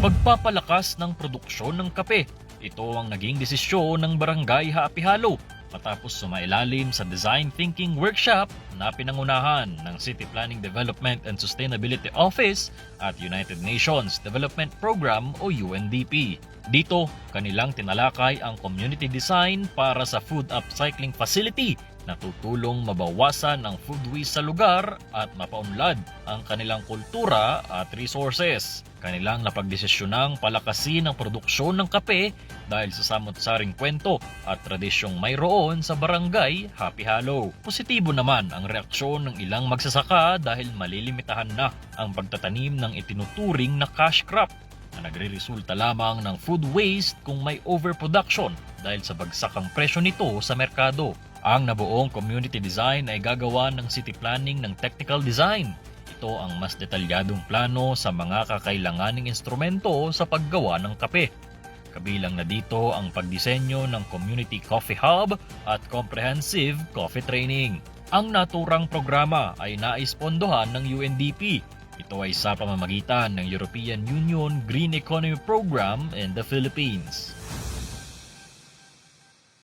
Pagpapalakas ng produksyon ng kape. Ito ang naging desisyon ng Barangay Happy Halo matapos sumailalim sa Design Thinking Workshop na pinangunahan ng City Planning Development and Sustainability Office at United Nations Development Program o UNDP. Dito, kanilang tinalakay ang community design para sa food upcycling facility na tutulong mabawasan ang food waste sa lugar at mapaunlad ang kanilang kultura at resources. Kanilang napagdesisyonang palakasin ang produksyon ng kape dahil sa samot-saring kwento at tradisyong mayroon sa barangay Happy Halo. Positibo naman ang reaksyon ng ilang magsasaka dahil malilimitahan na ang pagtatanim ng itinuturing na cash crop na nagre-resulta lamang ng food waste kung may overproduction dahil sa bagsakang presyo nito sa merkado. Ang nabuong community design ay gagawa ng city planning ng technical design. Ito ang mas detalyadong plano sa mga kakailanganing instrumento sa paggawa ng kape. Kabilang na dito ang pagdisenyo ng community coffee hub at comprehensive coffee training. Ang naturang programa ay naispondohan ng UNDP. Ito ay sa pamamagitan ng European Union Green Economy Program in the Philippines.